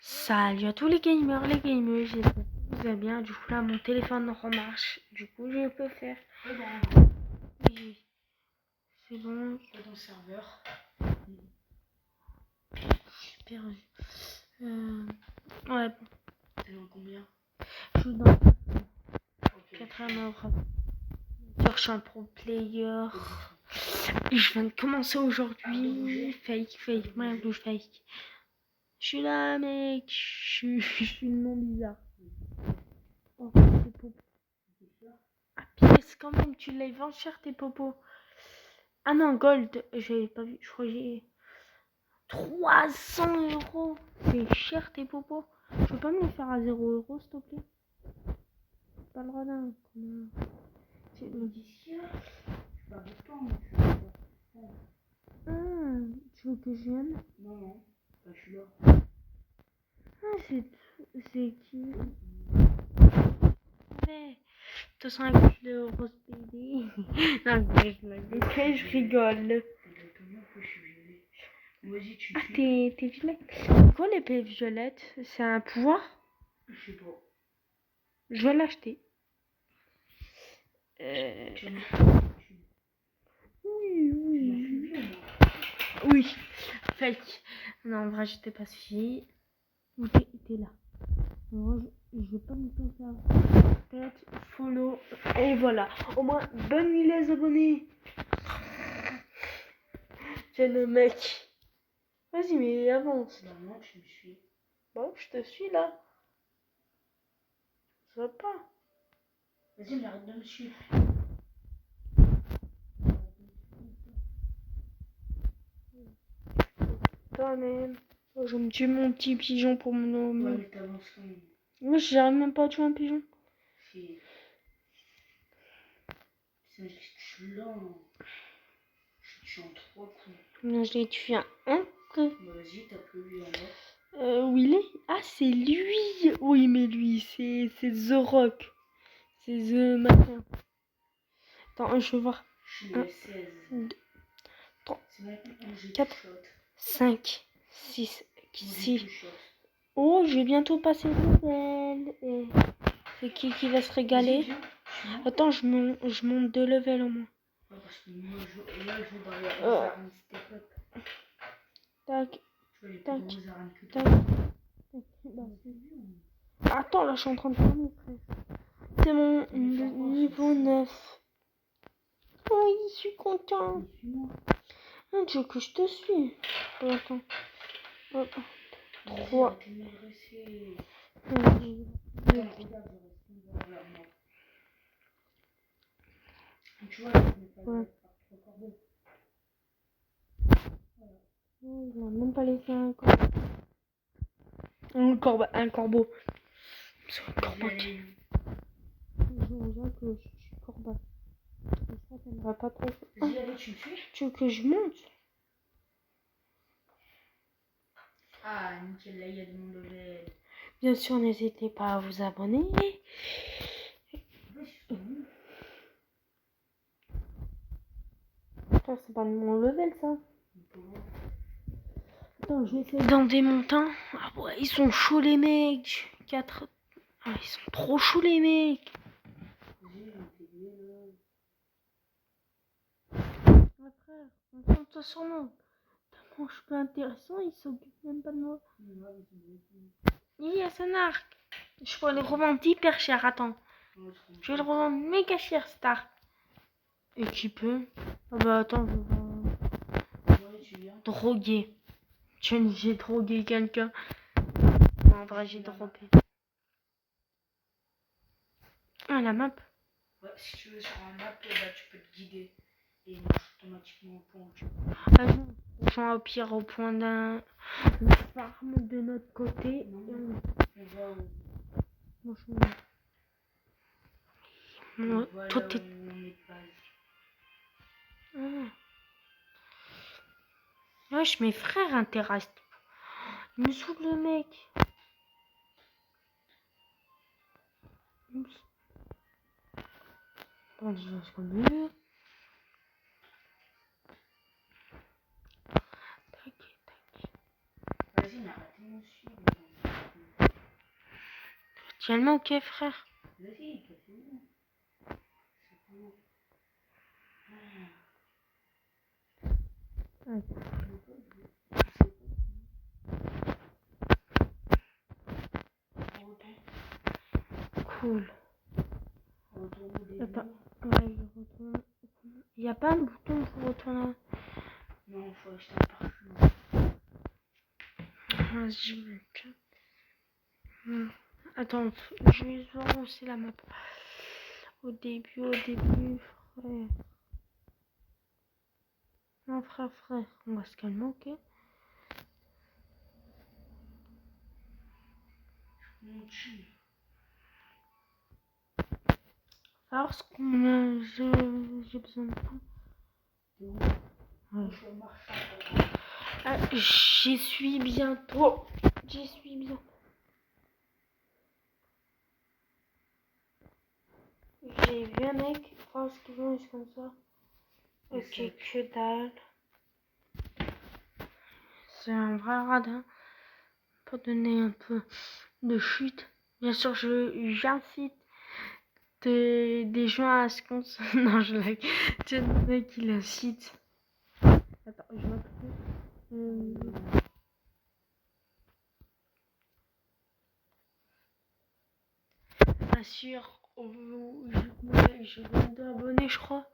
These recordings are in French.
Salut à tous les gamers, j'espère que vous allez bien. Du coup là mon téléphone remarche, du coup je peux faire. Oui, c'est bon. Dans le serveur. Super. Ouais. T'es dans combien? Je suis dans Okay. 4 heures. Je suis un pro player. Je viens de commencer aujourd'hui. Fake, moi bouge fake. Je suis là mec, je suis le nom bizarre. Oh, tes popos. Ah pièce quand même, tu les vends cher tes popos. Ah non, gold, j'avais pas vu, je crois que j'ai 300 euros. C'est cher tes popos. Je peux pas me les faire à 0 € s'il te plaît. Pas le droit d'un. C'est Je parle de temps, mais tu veux que je vienne? non, bah, je suis là. Ah, c'est qui? Ouais. 250 euros PD. Non, je rigole. Vas-y, tu Ah, suis. t'es violet. C'est quoi l'épée violette? C'est un pouvoir? Je sais pas. Je vais l'acheter. Oui. Oui. Fake. Non, en vrai, je t'ai pas suffi. Ou t'es là. Alors, je vais pas me faire peut-être follow. Et voilà. Au moins, bonne nuit les abonnés. C'est le mec. Vas-y, mais avance. Bah non, tu me suis. Bon, je te suis là. Ça va pas. Vas-y, mais arrête de me suivre. Toi même. Oh, je me tue mon petit pigeon pour mon nom. Ouais, mais t'avances quand même. Moi, j'arrive même pas à tuer un pigeon. Si. Je suis là. Je suis en 3 coups. Non, je l'ai tué à un coup. Bah vas-y, tape lui en bas. Où il est? Ah, c'est lui. Oui, mais lui, c'est The Rock. C'est The Machin. Attends, je vais voir. Je suis le 16. 2, 3, C'est bon, j'ai 4, shot. 5, 6, J'ai 6. shot. Oh, je vais bientôt passer le level. Et c'est qui va se régaler? Viens, Attends, je monte 2 levels au moins. ouais, parce que moi, là, je joue dans les arènes step up. Tac, Tu vois, les plus tac, grosses arènes que tac. toi. Attends, là, je suis en train de faire mes frères. C'est mon niveau 9. Oh, je suis content. Ah, tu veux que je te suis? Attends. Hop. 3. Tu vois, Ouais. Il n'a même pas laissé un corbeau. Un corbeau. C'est un corbeau. Je vois que je suis corbeau. Ça, t'aimerais pas trop. Vas-y, allez, tu me suis. Tu veux que je monte? Ah, nickel, là, il y a de mon level. Bien sûr, n'hésitez pas à vous abonner. Ça, c'est pas de mon level, ça. Attends, je vais essayer dans des montants. Ah ouais, ils sont chauds, les mecs. 4. Ah, ils sont trop chauds, les mecs. Ouais, frère, concentre-toi sur moi. Tellement je suis pas intéressant, ils s'occupent même pas de moi. Il y a son arc. Je pourrais le revendre hyper cher, attends. Je vais le revendre méga cher, cet arc. Et qui peut? Ah bah attends, je vais droguer. J'ai drogué quelqu'un. En vrai, j'ai drogué. Ah, la map. Ouais, si tu veux sur un map, bah, tu peux te guider. Et il marche automatiquement au point où tu veux. Ah non, on va au pire au point d'un farm de notre côté. Non, on va où? Moi, voilà tout où est... on est pas. Wesh, mes frères intéressent. Il me saoule le mec. Bon, je vais sur le mur. Tac, tac. Vas-y, mais arrêtez de me suivre. Tellement ok, frère. Vas-y, toi, c'est bon. C'est bon. Ouais. Cool. Retourne au début. Attends. Ouais, je retourne. Il n'y a pas un bouton pour retourner. Non, faut acheter un parfum. Vas-y, je vais le... Attends, je vais voir où c'est la map. Au début, frère. Non, frère. On va se calmer, ok? Mon cul. Alors, ce qu'on a... J'ai besoin de tout. T'es où? Ouais. Je marche. Ah, j'y suis bientôt. J'y suis bientôt. J'ai vu un mec, pense qu'ils vont juste comme ça. Ok, que dalle. C'est un vrai radin. Pour donner un peu de chute. Bien sûr, j'incite des gens à ce qu'on se... Non, je l'ai... C'est le mec qui l'incite. Attends, je m'appelle... Bien sûr, je viens d'abonner, je crois.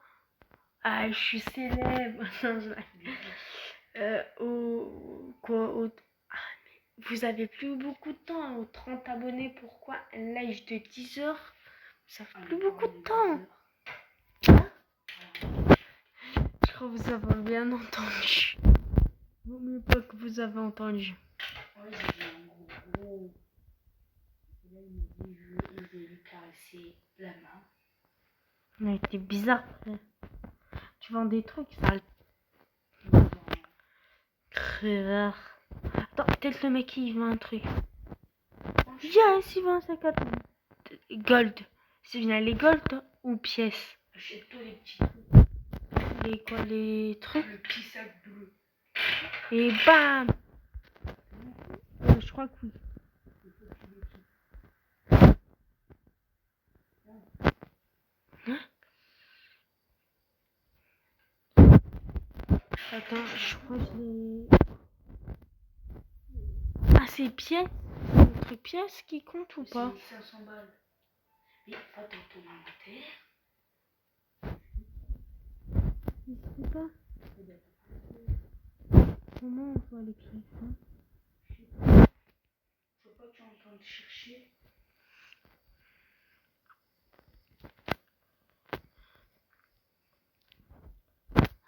Ah, je suis célèbre. Non, je vous avez plus beaucoup de temps. Aux 30 abonnés, pourquoi un live de 10 heures? Ça fait plus beaucoup de temps. Hein? Je crois que vous avez bien entendu. Vaut mieux pas que vous avez entendu. Ouais, j'ai dit un gros. Et là, il m'a dit je vais lui caresser la main. Mais t'es bizarre, frère. Tu vends des trucs, sale crevard. Attends, peut-être le mec il vend un truc. Yes, il vend un sac à dos. Gold. C'est bien les gold ou pièces? Achète-toi les petits trucs. Les trucs? Le petit sac bleu. Et bam! Je crois que oui. Hein? Attends, je crois que je l'ai... Ah, c'est pièces? Le truc pièces qui compte ou pas? C'est 500 balles. Mais va dans ton inventaire. Je sais pas. Comment on voit les pièces, hein? Faut pas que tu entendes chercher.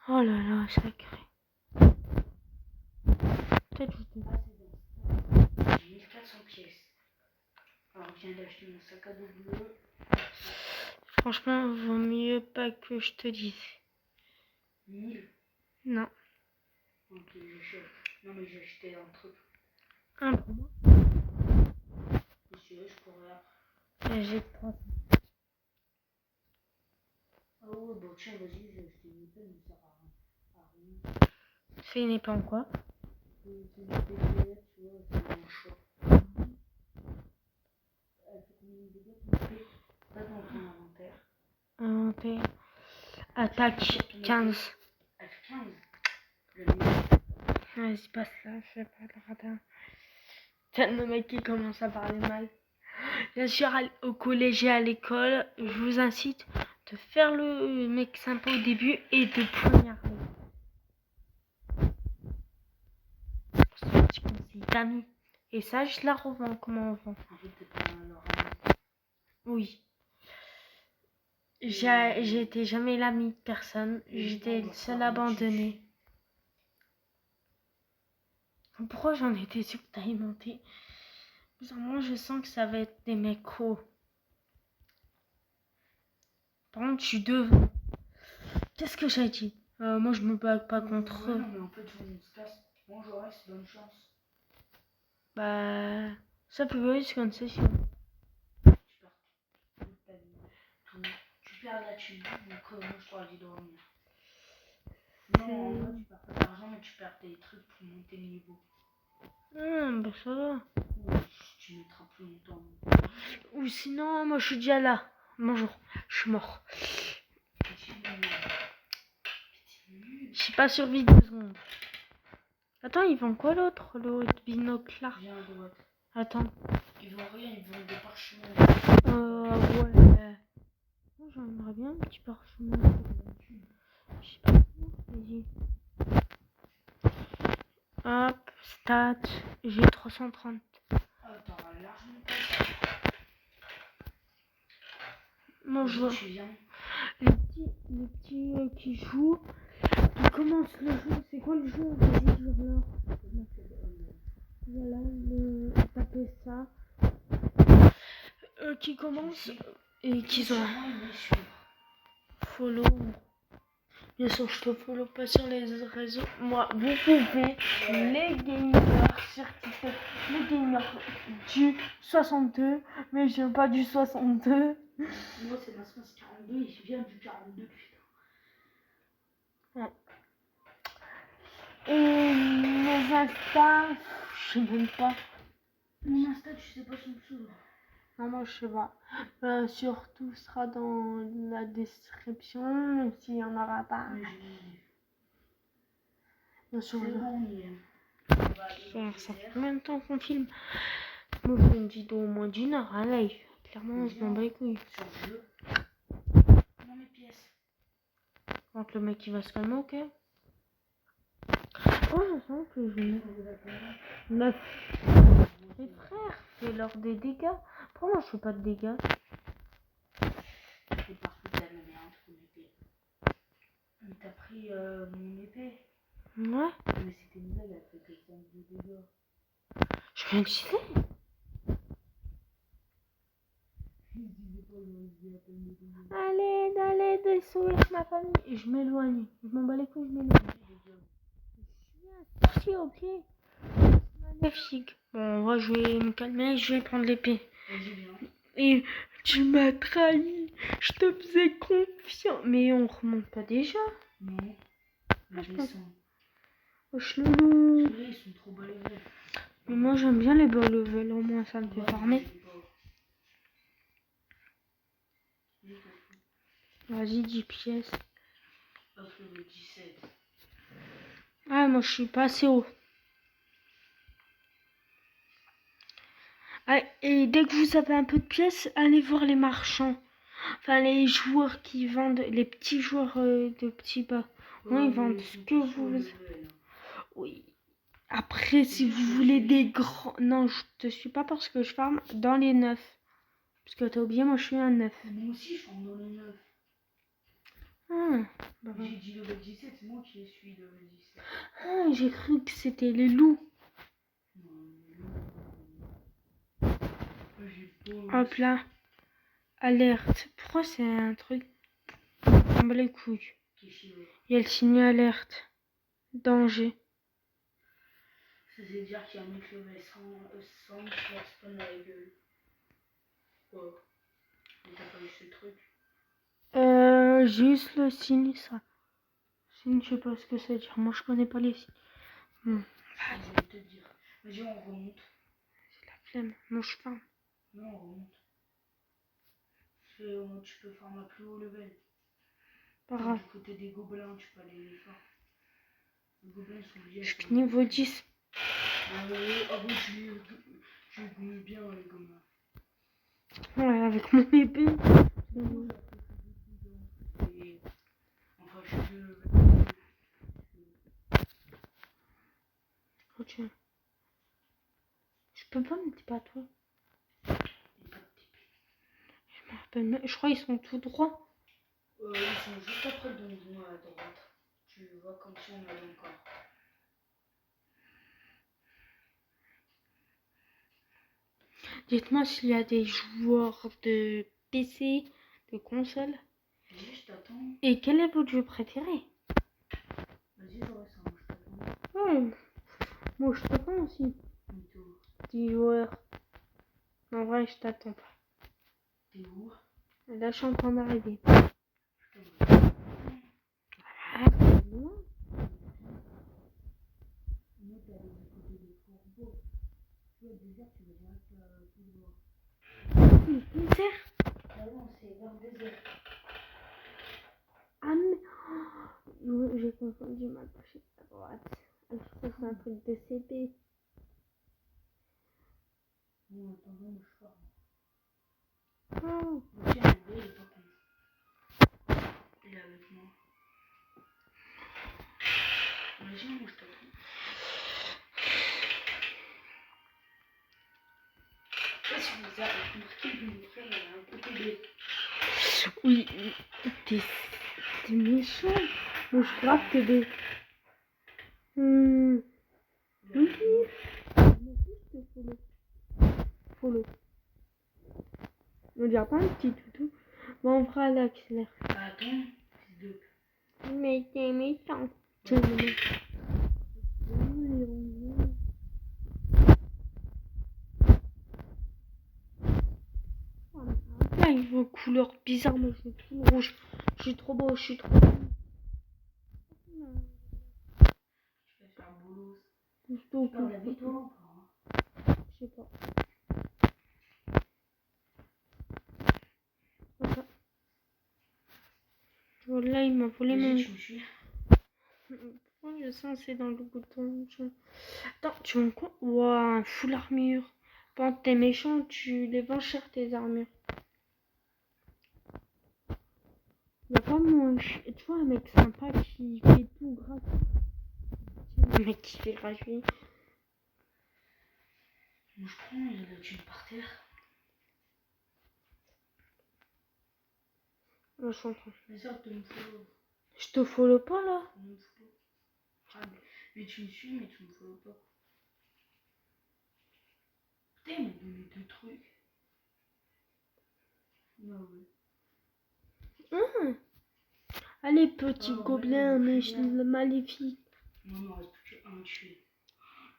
Oh là là, sacré. Peut-être je te... Ah, c'est bon. J'ai 1400 pièces. Alors, je viens d'acheter mon sac à dos bleu. Franchement, vaut mieux pas que je te dise. 1000. Non. Ok, j'achète. Non, mais j'ai acheté un truc. Un pour moi. Monsieur, je pourrais après. J'ai 300. Ah ouais, bon, tiens, vas-y, j'ai acheté une épée, mais ça sert à rien. Fais une épée en quoi? C'est une épée verte, tu vois, c'est dans le shop. Elle fait combien de dégâts, ton épée? Pas dans ton inventaire. Inventaire. Attaque 15. Elle fait 15. Le mieux. Vas-y, passe là, je fais pas le radin. Tiens, le mec qui commence à parler mal. Bien sûr, au collège et à l'école, je vous incite de faire le mec sympa au début et de poignarder. C'est un petit conseil d'amis. Et ça, je la revends. Comment on vend? En fait, t'es pas leur ami. Oui. J'étais jamais l'ami de personne. J'étais le seul abandonné. Pourquoi j'en étais sûre que t'allais monter? Moi, je sens que ça va être des mecs hauts. Par contre, je suis devant. Qu'est-ce que j'ai dit? Moi, je me bats pas contre eux. Non, mais en fait, on se casse. Bonjour, Joris, bonne chance. Bah, ça peut être comme ça. Tu perds toute ta vie. Tout. Tu perds la thune. Donc, moi, je t'aurais dit de revenir. Non, en vrai, tu perds pas d'argent, mais tu perds tes trucs pour monter le niveau. Bah ça va. Ouais, tu mettras plus longtemps. Ou sinon, moi je suis déjà là. Bonjour, je suis mort. J'ai pas survécu 2 secondes. Attends, ils vendent quoi l'autre? L'autre binocle là. Viens à droite. Attends. Ils vendent rien, ils vendent des parchemins. Ouais. Moi j'aimerais bien un petit parchemin. Je sais pas où. Vas-y. Hop, stats. J'ai 330. Attends, largement pas ça. Moi je vois. Tu viens. Les petits qui jouent. Ils commencent le jeu. C'est quoi le jeu? Vas-y, je là. Voilà, taper ça. Qui commencent et qui ont follow. Bien sûr, je te follow pas sur les réseaux. Moi, vous pouvez les gamers sur TikTok, les gamers du 62, mais je veux pas du 62. Moi, c'est ma space 42, il vient du 42, putain. Ouais. Et mes Insta, je sais même pas. Mon Insta, tu sais pas son pseudo. Non, moi je sais pas. Surtout sera dans la description, même s'il y en aura pas. Mais j'ai une idée. Bien sûr, C'est voilà. bon, on y est. Ça fait combien de temps qu'on filme? Moi je fais une vidéo au moins d'1 heure, un live. Clairement, je m'en bats les couilles. Sur le jeu. Dans mes pièces. Quand le mec il va se calmer, ok? Oh, je sens que je vais 9. Mes frères, fais-leur des dégâts. Pourquoi moi je fais pas de dégâts? C'est parce que t'as la merde, ton épée. Mais t'as pris mon épée. Ouais. Mais c'était une blague, elle fait que 5 de dégâts. Je viens de chiller. Allez, désolé ma famille. Et je m'éloigne. Je m'en bats les couilles, je m'éloigne. Je suis ok. Magnifique. Bon, moi je vais me calmer, je vais prendre l'épée. Vas-y, viens. Et tu m'as trahi. Je te faisais confiance. Mais on remonte pas déjà? Non. Mais je ils pense. sont. Wesh loulou. Ceux-là, ils sont trop bas level. Mais moi j'aime bien les bas level, au moins ça me fait farmer. Vas-y, 10 pièces. Hop, le 17. Ah, moi je suis pas assez haut. Ah, et dès que vous avez un peu de pièces, allez voir les marchands. Enfin, les joueurs qui vendent, les petits joueurs de petits bas. Ouais, ils vendent ce que vous... Oui. Après, si vous voulez des grands... Non, je te suis pas parce que je farme dans les 9. Parce que t'as oublié, moi je suis un 9. Moi aussi, je farme dans les 9. Ah, bah, J'ai dit level 17, c'est moi qui suis level 17. ah, j'ai cru que c'était les loups. Hop là. Alerte. Pourquoi c'est un truc? On bat les couilles. Il y a le signe alerte. Danger. Ça veut dire qu'il y a un mec level 100 qui va spawn à la gueule. Quoi? Mais t'as pas eu ce truc? Juste le signe, ça. Signe, je sais pas ce que ça veut dire. Moi, je connais pas les signes. Bon. Je vais te dire. Vas-y, on remonte. C'est la flemme. Moi, je farme. Non, on remonte. Tu peux farmer à plus haut level. Pas grave. Du côté des gobelins, tu peux aller les faire. Les gobelins sont bien. Je suis niveau 10. Ah oui, je bouge bien les gobelins. Ouais, avec mon épée. Et, enfin, je suis level. Ok. Je peux pas me pas toi. Je me rappelle même. Je crois qu'ils sont tout droits. Ils sont juste après le donjon à droite. Tu vois comme si on allait encore. Dites-moi s'il y a des joueurs de PC, de console. Vas-y, je t'attends. Et quel est votre jeu préféré? Vas-y, je reste, moi je t'attends. Ouais. Moi je t'attends aussi. Petit joueur. En vrai, je t'attends pas. T'es où? Là, je suis en train d'arriver. Ah, non. Moi, t'es allé du côté des fourbeaux. Tu vois, déjà, tu vas direct tout droit. Le désert. Ah non, c'est vers le désert. Ah mais... Oh, j'ai confondu ma pochette à droite. Alors ça c'est un truc de CP. Non, attends, je pars. Oh. Tiens, il est pas con. Il est avec moi. Imagine, moi je t'attends. Si vous avez remarqué que mon frère a un peu pédé. Oui, t'es méchant. Moi je crois que t'es des... Oui. Moi aussi je te follow. Follow. On dirait pas un petit toutou. Bon, on fera l'accélère. Attends, fils de... Mais t'es méchant. Tu Là, il veut couleur bizarre, mais c'est tout rouge. Je suis trop beau, je suis trop beau. Je vais faire boulot. Je Tu parles la vie, toi, ou pas? sais pas. Voilà. Voilà, il m'a volé mon... Vas-y, tu me suis. Pourquoi je sens c'est dans le bouton? Attends, tu veux quoi? Ouah, un full armure. Quand t'es méchant, tu les vends cher tes armures. Y'a pas moi, tu vois un mec sympa qui fait tout gratuit. Un mec qui fait gratuit. Moi je prends, il y a la thune par terre. Là, je suis en train. Mais ça, tu me follow. Je te follow pas là? Tu me follow. Ah, mais tu me suis, mais tu me follow pas. Putain, il m'a donné 2 trucs. Non, ouais. Allez, petit Oh, gobelin, ouais, mais rien. maléfique. Non, il m'en reste plus qu'un tué.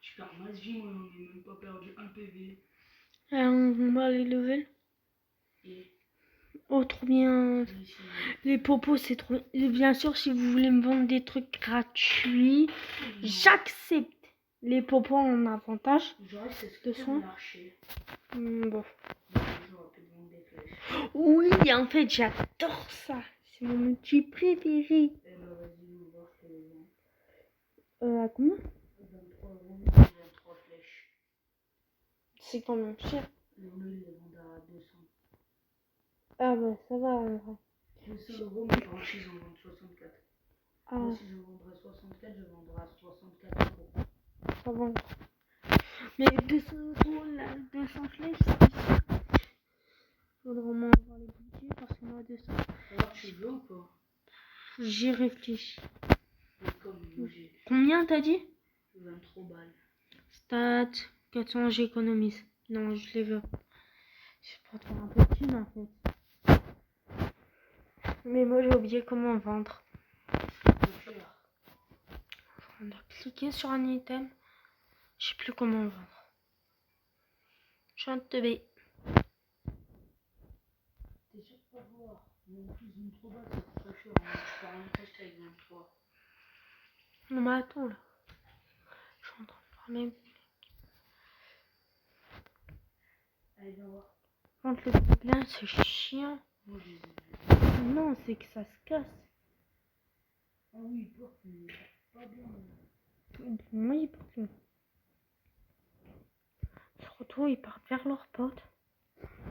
Tu perds ma vie, moi, on n'est même pas perdu un PV. On va les level. Et Oh, trop bien. ici, Les popos, c'est trop bien. Et bien sûr, si vous voulez me vendre des trucs gratuits, j'accepte. Les popos en avantage. j'aurais ce De que soin. l'archer. Bon. J'aurais pu te vendre des flèches. Oui, en fait, j'adore ça. C'est mon outil préféré. Eh ben, vas-y, on va voir, je te les vends. À combien? 23 euros, 23 flèches. C'est quand même cher. Le bleu, il les vend à 200. Ah bah ça va en vrai. 200 euros, mais par contre, ils en vendent 64. Ah, Moi, si je vendrais 64, je vendrai à 64 euros. ça va. Mais 200 euros, là, 200 flèches, c'est cher. Faudra au moins avoir les budgets parce que moi 200. Alors, tu veux ou pas? J'y réfléchis. Mais comme moi, j'ai Combien t'as dit? 23 balles. Stats, 400, j'économise. Non, je les veux. C'est pour te faire un peu de thune en fait. Mais moi j'ai oublié comment vendre. On doit cliquer sur un item. Je sais plus comment vendre. Je viens de te B. T'es sûr de pas voir? Mais en plus, 23 balles, ça coûte pas cher. Hein. Tu peux rien t'acheter avec 23. Non mais attends là. Je suis en train de faire mes... Allez, viens voir. Contre le gobelin, c'est chiant. Moi, je les ai vus. Non, c'est que ça se casse. Ah oui, il porte, mais pas bien. Oui, parce que... Surtout, ils partent vers leurs potes.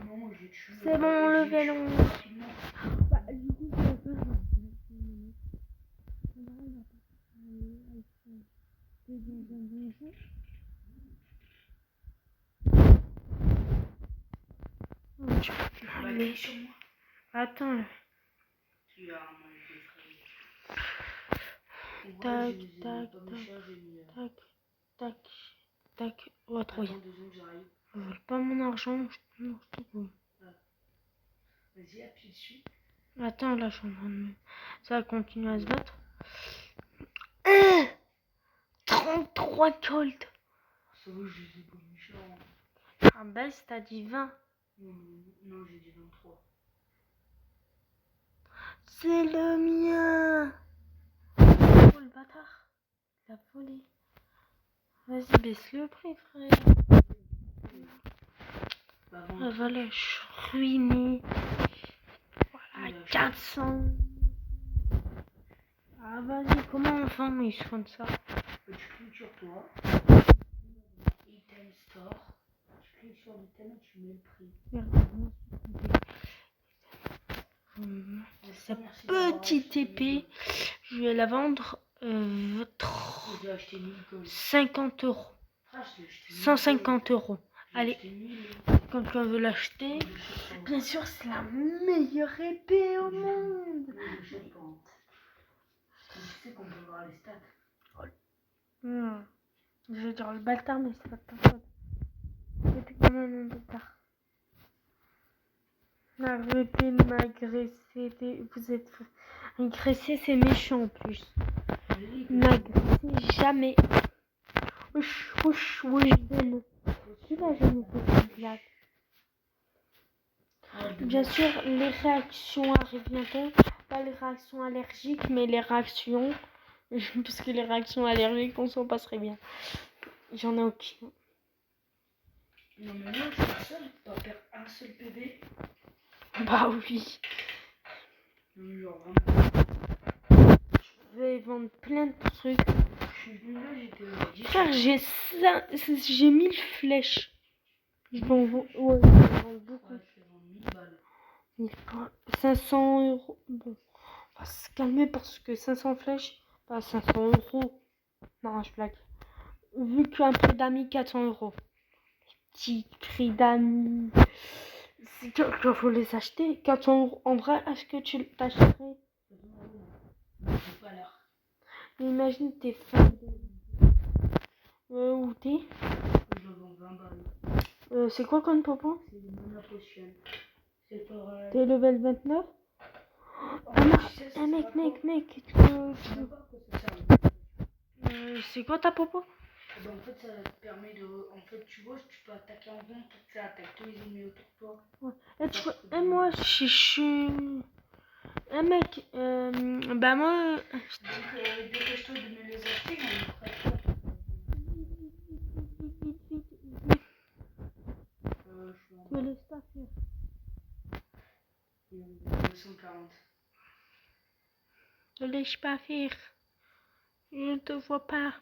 Non, moi, j'ai tué. C'est bon, level 11. Rapidement. Bah, du coup, je vais faire... Allez, sur moi. Attends là. Tu as un mal de frère. Tac, tac, tac, tac. Oh, trop bien. Attends 2 secondes, j'arrive. Je vole pas mon argent, je te vole. Vas-y, appuie dessus. Attends, là, je suis en train de me... Ça va continuer à se battre. 33 gold. Ça va, je les ai pas mis cher. Ah, baisse, t'as dit 20. Non, j'ai dit 23. C'est le mien. Oh, le bâtard. Il a volé. Vas-y, baisse le prix, frère. Bah, 50. Ah, voilà, je suis ruinée. Voilà, Il a acheté. 400. Ah, vas-y, comment on vend ils font ça? Tu cliques sur toi. Item store. Tu cliques sur l'item et tu mets le prix. Merde, Enfin, Cette merci d'avoir petite acheté épée, 1000 gold. je vais la vendre J'ai acheté 1000 gold. 50 euros. Ah, je l'ai acheté 1000 gold. 150 euros. J'ai Allez, acheté 1000. quand on veut l'acheter, Moi, j'achète pas. bien sûr, c'est la meilleure épée au monde. Moi, j'achète pas. Tu sais qu'on peut voir les stats. Je vais dire le bâtard, mais c'est pas de ta faute. C'était quand même un bâtard. Arrêtez de m'agresser. Vous êtes agressé, c'est méchant en plus. N'agressez jamais. Wesh, wesh, wesh, donne. Qui va jamais cette blague? Bien sûr, les réactions arrivent bientôt. Pas les réactions allergiques, mais les réactions. Parce que les réactions allergiques, on s'en passerait bien. J'en ai aucune. Non, mais moi, je suis seul. Tu dois perdre un seul PV. Bah oui. Genre, vraiment. Je vais vendre plein de trucs. Je suis venu là, j'étais. Frère, j'ai 1000 flèches. Je vais en vendre, ouais, je vais en vendre beaucoup. Ouais, je vais vendre 1000 balles. 500 euros. Bon, on va se calmer parce que 500 flèches, pas 500 euros. Non, je blague. Vu qu'un prix d'amis, 400 euros. Petit prix d'amis. Il faut les acheter. 400 euros. En vrai, est-ce que tu t'achèterais? J'ai pas l'air. Imagine t'es fan où t'es? Je le vends 20 balles. C'est quoi comme popo? C'est une mana potion. C'est pour. T'es level 29? Mec, c'est quoi ta popo? Ben, en fait, ça te permet de. En fait, tu vois, tu peux attaquer en rond pour que ça attaque tous les ennemis autour de toi. Ouais. Et moi, je suis. Un mec, bah moi. Donc, dépêche-toi de me les acheter, mais après, Je me laisse pas faire. 240. Ne laisse pas faire. Je ne te vois pas.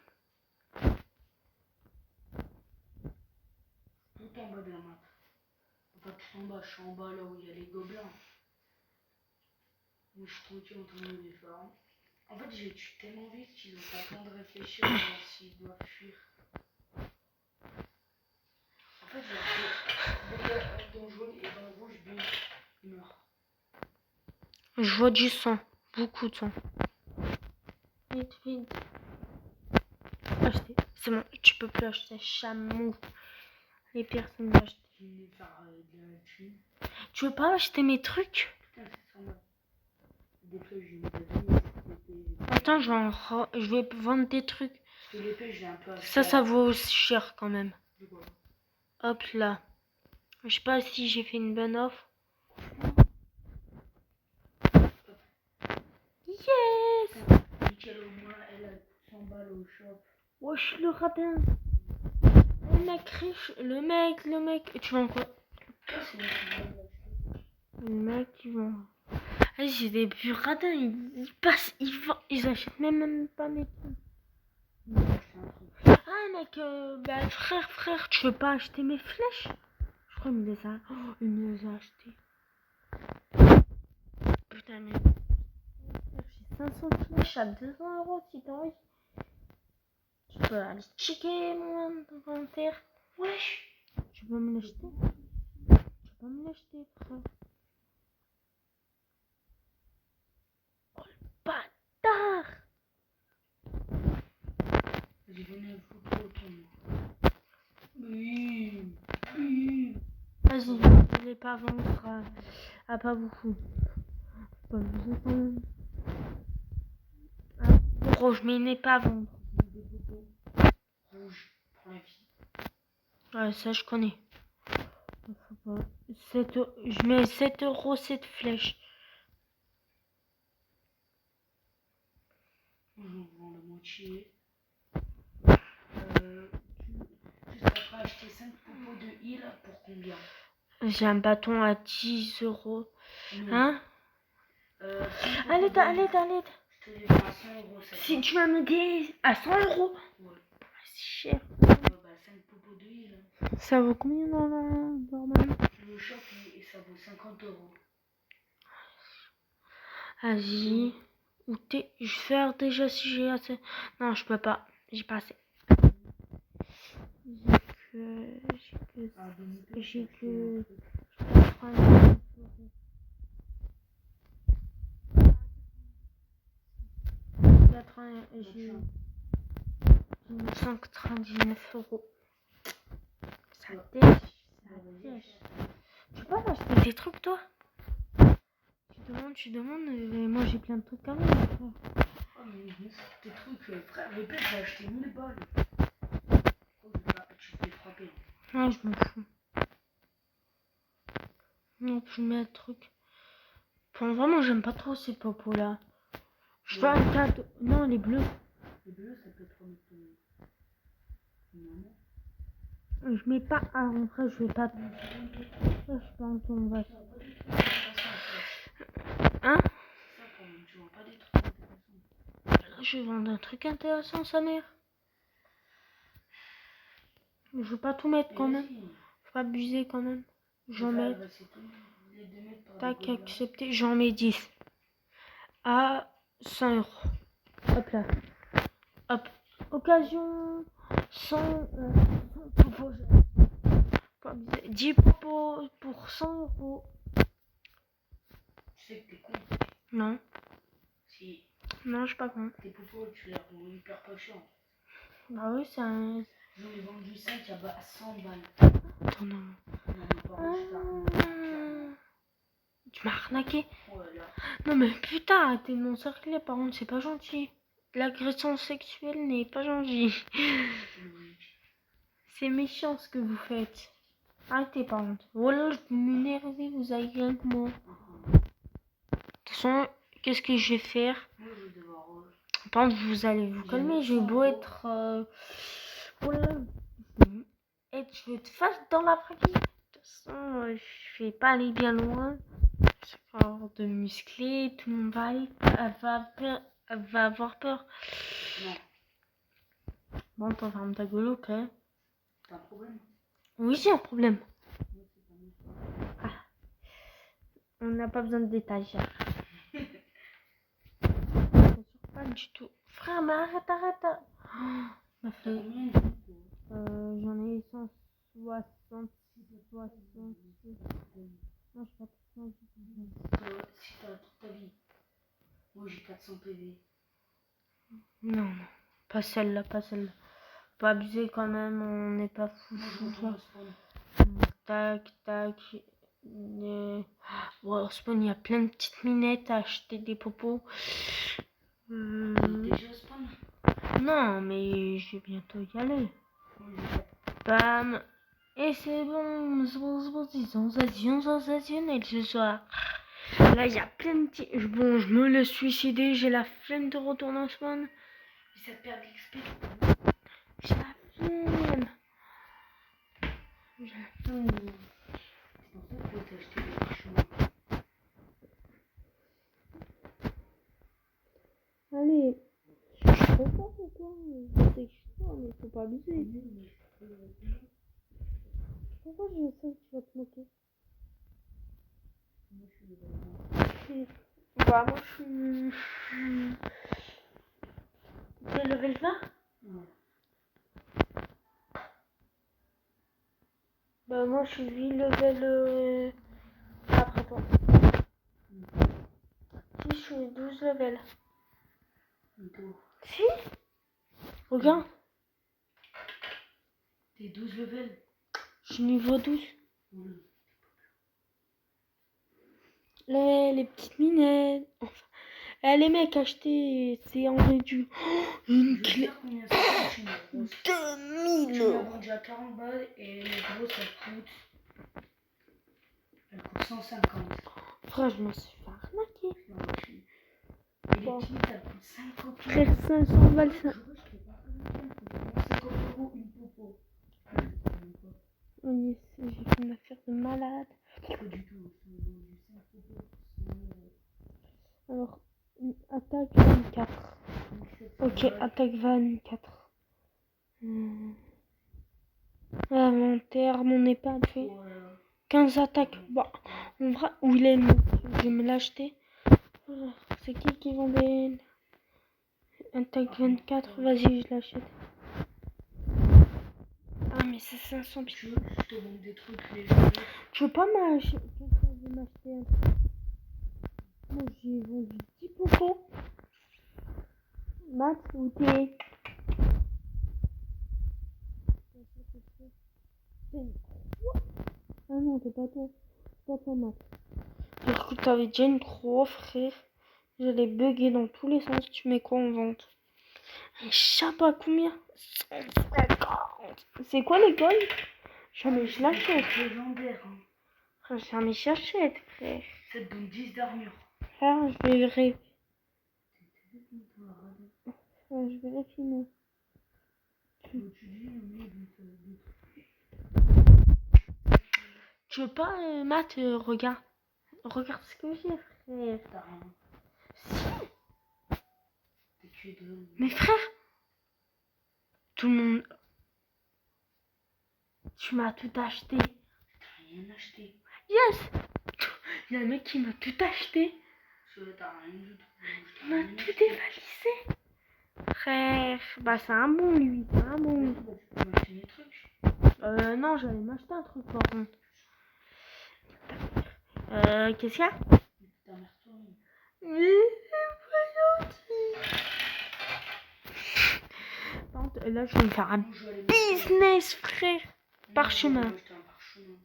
Tout en bas de la map. Pas tout en bas, je suis en bas là où il y a les gobelins. Où je suis tranquille en train de les farm. En fait, j'ai tué tellement vite qu'ils ont pas le temps de réfléchir à voir s'ils doivent fuir. En fait, j'ai dans le jaune et dans le rouge, bien, il meurt. Je vois du sang. Beaucoup de sang. Vite. Acheter. C'est bon, tu peux plus acheter chameau. Les personnes l'achètent. Je vais faire de la thune. Tu veux pas acheter mes trucs? Putain, c'est 100 balles. Des flèches, j'ai mis de Attends, je vais vendre des trucs. Parce que l'épée, j'ai un peu acheté. Ça vaut cher quand même. De quoi? Hop là. Je sais pas si j'ai fait une bonne offre. Yes! Nickel, au moins, elle a 100 balles au shop. Wesh, le radin. Le mec riche. Le mec. Tu vends quoi? Ça, c'est une petite balle. Le mec, ils vont. Ah, j'ai des vieux radins. Ils passent, ils achètent même pas mes trucs. Ah, mec, bah, frère, tu veux pas acheter mes flèches? Je crois qu'il me les a. Oh, il me les a achetées. Putain, mais. J'ai 500 flèches à 200 euros si t'as envie. Tu peux aller checker mon inventaire. Wesh! Tu peux me l'acheter? Tu peux me l'acheter, frère. Oh, le bâtard! J'ai donné un photo au ton. Oui. Vas-y, je vais pas vendre à pas beaucoup. Pas besoin. Rouge, mais il n'est pas à vendre. Rouge pour la vie. Ouais, ça je connais. Faut pas. Je mets 7 euros cette flèche. J'en vends la moitié. Tu seras prêt à acheter 5 popos de heal pour combien? J'ai un bâton à 10 euros. Non. Hein? Allez, Je te les vends à 100 euros. Si tu vas me dire à 100 euros. Ouais. C'est cher. Ouais, bah 5 popos d'huile. Ça vaut combien normalement? Le shop, et ça vaut 50 euros. Vas-y. Où t'es? Je vais faire déjà si j'ai assez. Non, je peux pas. J'ai pas assez. J'ai que 90 euros. 80, j'ai 999 euros. Ça dèche. Ça dèche. Tu peux pas acheter des trucs, toi? Tu demandes, moi j'ai plein de trucs quand même. Oh, mais tes trucs, frère, le père, j'ai acheté 1000 balles. Oh, tu te fais frapper. Non, je m'en fous. Non, je mets un truc. Enfin, vraiment, j'aime pas trop ces popos là. Je veux un cadeau. Non, les bleus. Les bleus, ça peut être remettre. Non. Je mets pas un. Après, je vais pas. Je pense qu'on va. Hein? Ça, quand même, tu vois pas des trucs intéressants. Je vais vendre un truc intéressant, sa mère. Je veux pas tout mettre quand même. Faut pas abuser quand même. J'en mets. Tac, accepté. J'en mets 10. À 100 euros. Hop là. Hop. Occasion. 100 popos. 10 popos pour 100 euros. Tu sais que t'es con. Non. Si. Non, je suis pas con. Tes popos, tu les revends hyper pas cher. Bah oui, c'est un. J'en ai vendu 5 à 100 balles. Attends, non. Non, Tu m'as arnaqué. Voilà. Non mais putain, t'es de mon cercle, par contre, c'est pas gentil. L'agression sexuelle n'est pas gentille. C'est méchant ce que vous faites. Arrêtez par contre. Voilà, je vais m'énerver, vous avez rien que moi. De toute façon, qu'est-ce que je vais faire? Moi, je vais devoir. Par contre, vous allez vous calmer, je vais beau être... Voilà. Je vais te faire dans la pratique. De toute façon, je vais pas aller bien loin. Sport de muscler, tout le monde va aller, elle va avoir peur. Non. Bon, t'en fermes ta gueule, ok. T'as un problème? Oui, j'ai un problème. Ah. On n'a pas besoin de détails. Pas du tout. Frère, mais arrête. Ma fille. J'en ai 160. 66. Non, je sais pas. Si t'as toute ta vie. Moi, j'ai 400 PV. Non, pas celle-là. Pas abuser quand même, on n'est pas fou. Tac. Bon, spawn, il y a plein de petites minettes à acheter des popos. Déjà spawn? Non, mais je vais bientôt y aller. Bam. Et c'est bon, ils ont sensationnel ce soir. Là, il y a plein de petits... Bon, je me laisse suicider, j'ai la flemme de retourner en spawn. Mais ça te perd l'XP. J'ai la flemme. C'est pour ça que t'as acheté des cochons. Allez, je suis trop fort ou quoi? Je sais que je suis fort, mais faut pas abuser. Pourquoi je sais que tu vas te moquer? Moi, je suis le Bah, moi, je suis... T'es level 20? Ouais. Bah, moi, je suis level... Après toi. Si, je suis 12 level. Si? Regarde. T'es 12 levels? Je suis niveau 12. Oui. Les petites minettes. Enfin, les mecs achetés, c'est en réduit. Une clé. 2000 Tu l'as vendu à 40 balles et les grosses elles coûtent 150. Frère, je me suis fait arnaquer. Et les petites elles coûtent 50 Frère, 500 balles ça. 50 € une popo. Oui, j'ai fait une affaire de mal. malade. Pas du tout. Je te demande du 5 euros. Alors, attaque 24. 1700 Ok, balles. attaque 24. Inventaire, mon épingle. Voilà. 15 attaques. Bon, on verra où il est. Je vais me l'acheter. Voilà. C'est qui vendait attaque 24? Vas-y, je l'achète. Ah, mais c'est 500 pieds. Tu veux que je te vende des trucs légers? Je veux pas m'acheter. Quelqu'un veut m'acheter un truc. Moi, j'ai vendu 10 popos. Matt, où t'es? Ah non, t'es pas toi. C'est pas toi, Matt. J'ai cru que t'avais déjà une croix, frère. J'allais bugger dans tous les sens. Tu mets quoi en vente? Un chapeau à combien? 150. C'est quoi les gold? Jamais je l'achète. C'est légendaire. Hein. Frère, jamais j'achète, frère. Ça te donne 10 d'armure. Frère, je vérifie. Ouais, je vérifie, non. Tu veux pas, Matt, regarde. Regarde ce que j'ai, frère. T'as rien. Si. T'es tué de... Mais frère, tout le monde... Tu m'as tout acheté. T'as rien acheté. Yes. Il y a un mec qui m'a tout acheté. T'as rien du tout. Il m'a tout dévalisé. Frère, bah c'est un bon lui, c'est un bon lui. Tu peux m'acheter des trucs. Non, j'allais m'acheter un truc par contre. Qu'est-ce qu'il y a? Ta mère tourne. Mais c'est pas gentil. Par contre, là je vais me faire un business, frère. Parchemin.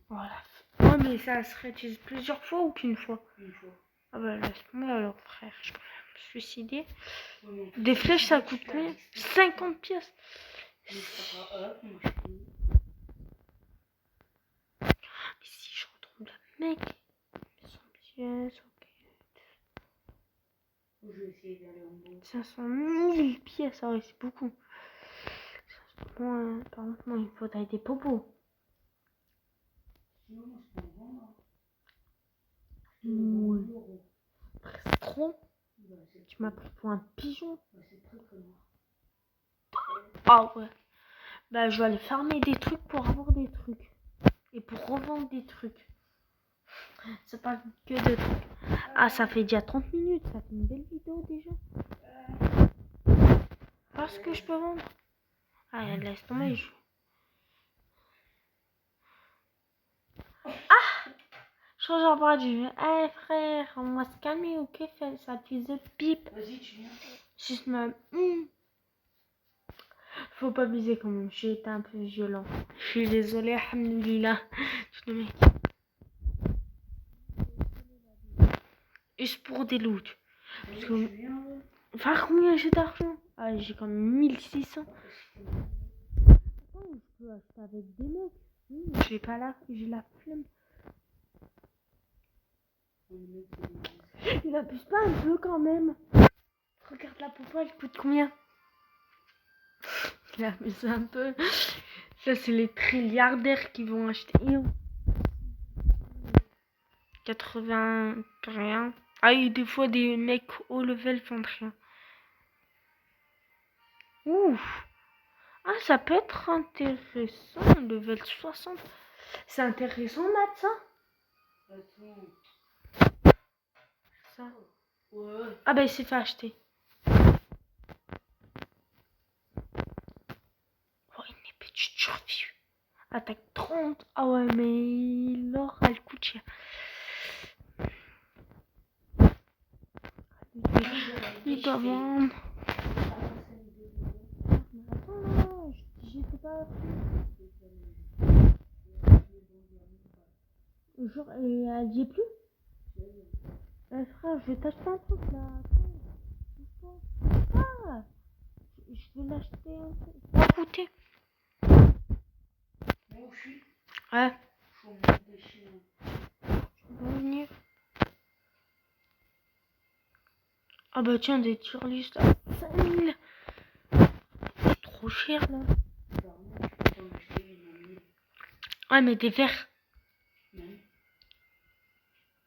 Voilà. Ouais, mais ça se réutilise plusieurs fois ou qu'une fois? Une fois. Ah bah laisse-moi alors, frère. Je peux me suicider. Des flèches, ça coûte combien? 50 pièces. Mais si je retrouve le mec. 100 pièces, ok. Je vais essayer d'aller en bas. 500 000 pièces, ah ouais, c'est beaucoup. Moi, par contre, moi, il me faudrait des popos. Sinon, moi, je peux en vendre. Oui. C'est trop. Tu m'as pris pour un pigeon. C'est très très noir. Ah ouais. Bah, je vais aller farmer des trucs pour avoir des trucs. Et pour revendre des trucs. C'est pas que de trucs. Ah, ça fait déjà 30 minutes. Ça fait une belle vidéo déjà. Parce que je peux vendre. Ah, laisse tomber. Ah! Je crois que j'en parle du... Eh frère, on va se calmer, ok? Fais ça utilise de pipe. Vas-y, tu viens. Juste ma... Faut pas abuser quand même. J'ai été un peu violent. Je suis désolée, alhamdoulilah. Je le mets. Juste pour des loots. Parce que... Enfin, combien j'ai d'argent? Ah, j'ai quand même 1600. Oh, je peux acheter avec des mecs. J'ai pas là, j'ai la flemme. Il abuse pas un peu quand même. Regarde la popo, elle coûte combien? Il abuse un peu. Ça, c'est les trilliardaires qui vont acheter. 81. Ah, il y a des fois des mecs haut level vendent rien. Ouf. Ah, ça peut être intéressant. Level 60. C'est intéressant, Matt, ça? Ça. Ouais. Ah, bah, il s'est fait acheter. Oh, une épée de survie. Attaque 30. Ah ouais, mais l'or, elle coûte cher. Il doit vendre. Mais attends, j'étais pas... Genre, elle y est plus? Frère, je vais t'acheter un truc là. Attends. Ah, je vais l'acheter un truc. Ça va coûter. Bon, je suis. Ouais. Je vais mettre des chiens. Tu vas venir. Ah bah tiens, des tier-list à 5000. C'est trop cher là. Ouais, mais des verres. Non.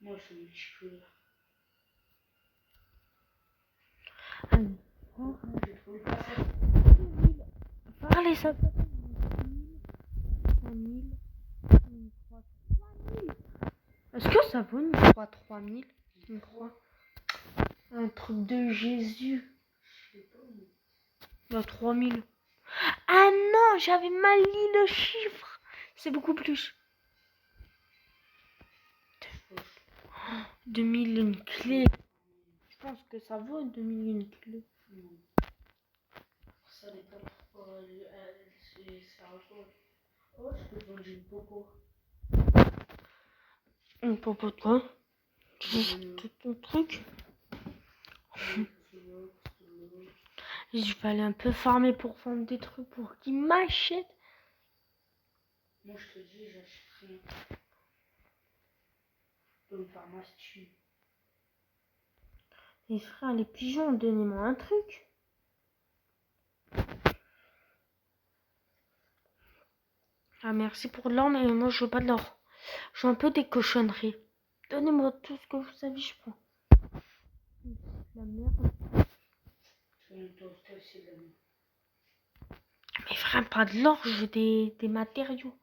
Moi, c'est multicolore. Allez. J'ai trouvé pas ça. Parlez ça. 3000. Une croix 3000. Est-ce que ça vaut une croix 3000? Une croix. Un truc de Jésus. Je sais pas. Bah 3000. Ah non, j'avais mal lu le chiffre. C'est beaucoup plus. 2000 une clé. Je pense que ça vaut 2000 une clé. Non. Ça dépend pourquoi c'est un peu. Oh, je peux vendre une popo. Une popo de quoi? Tout ton truc. Je vais aller un peu farmer pour vendre des trucs pour qu'ils m'achètent. Moi, je te dis, j'achète rien. Je peux me faire ma thune. Les frères, les pigeons, donnez-moi un truc. Ah, merci pour de l'or, mais moi, je veux pas de l'or. Je veux un peu des cochonneries. Donnez-moi tout ce que vous savez, je prends. La merde. Mais frère, pas de l'or, je veux des matériaux.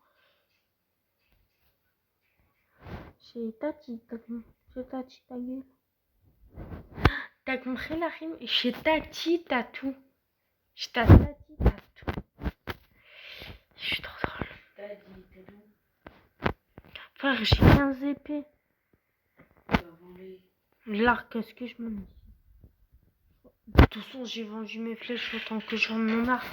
Chez Tati, ta gueule. T'as compris la rime? Chez Tati, t'as tout. Chez Tati, t'as tout. Je suis trop drôle. Frère, j'ai 15 épées. L'arc, qu'est-ce que je m'en dis? De toute façon, j'ai vendu mes flèches autant que je vende mon arc.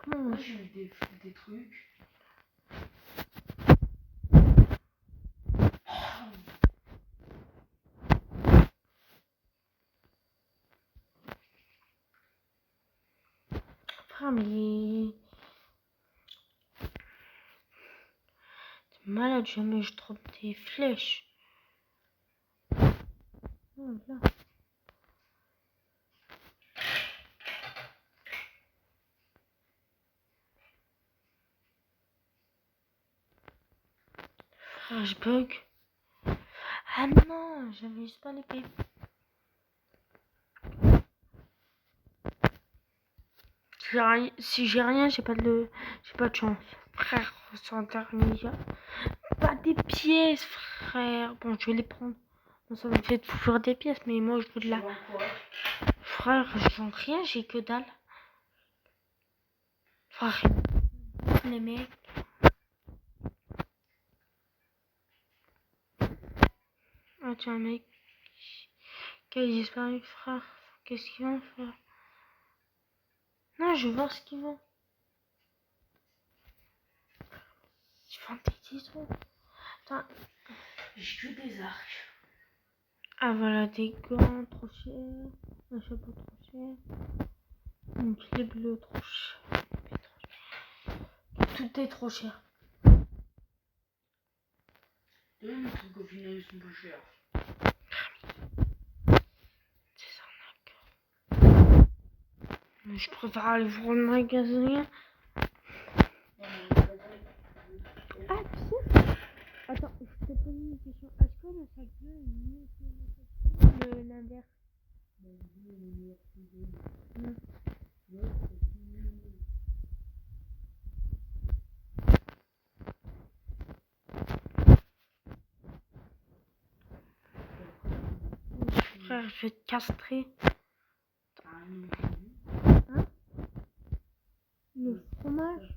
Comment moi j'ai eu des trucs. Frère, mais... T'es malade, jamais je trouve des flèches. Oh, là. Frère, je bug. Ah non, j'avais juste pas l'épée. Si j'ai rien, j'ai pas de chance. Frère, sans dernier. Pas des pièces, frère. Bon, je vais les prendre. Bon, ça me fait toujours des pièces, mais moi, je veux de la... Frère, je vends rien, j'ai que dalle. Frère, les mecs. Ah, tiens, un mec qui a disparu, frère. Qu'est-ce qu'ils vont faire? Non, je veux voir ce qu'ils vont. Ils vendent des tisons. Attends. J'ai que des arcs. Ah, voilà, des gants trop chers. Un chapeau trop cher. Une clé bleue trop chère. Tout est trop cher. Deux trucs au final ils sont plus chers. C'est arnaque. Mais je préfère aller voir le magasin. Ah, tu sais. Attends, je te pose une question. Est-ce que le sac bleu est mieux que le sac bleu? L'inverse. Frère, je vais te castrer. Hein? Le fromage?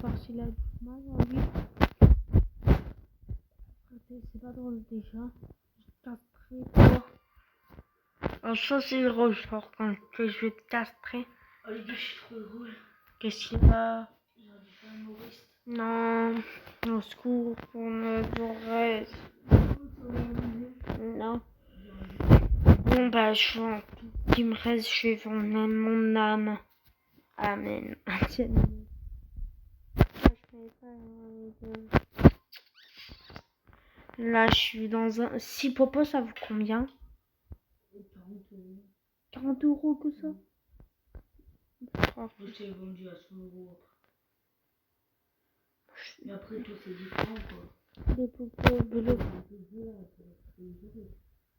Parce qu'il a du fromage, oui. C'est pas drôle déjà. Je vais te castrer toi. Oh, ça c'est drôle, genre quand je vais te castrer. Oh les gars, je suis trop drôle. Qu'est-ce qu'il y a? J'aurais dû faire un humoriste. Non, au secours, on ne pourrait. Non. Bon, bah, je vends tout ce qui me reste, je vais vendre même mon âme. Amen. Là, je suis dans un. 6 popos, ça vaut combien? 40 € que ça. Moi, c'est vendu à 100 € après. Mais après, toi, c'est différent, quoi. Des popos bleus.